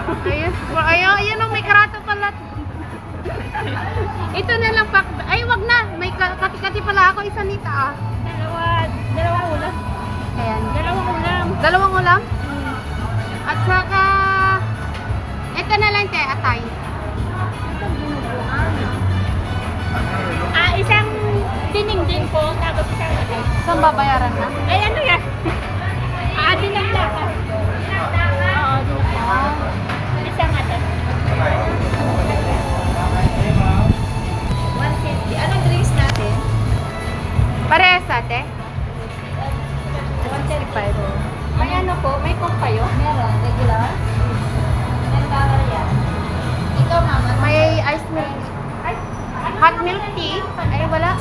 Ayun. Ayun o, may karato pala. Ito na lang pak. Ay, wag na. May kati-kati pala ako. Isa nita ah. Dalawang ulam. Ayan. Dalawang ulam. Dalawang ulam? At saka, ito na lang te, atay. Isang dining din po, tapos isang atay. Saan babayaran na? Ay, ano yan? Dinagdaka. Oo, dinagdaka. Isang atay. 150. Anong drinks natin? Parehas ate? 135. May ano po? May coke kayo? Meron. Regular? $10 yan. Ikaw, mama. May ice milk. Hot milk tea? Ay, wala.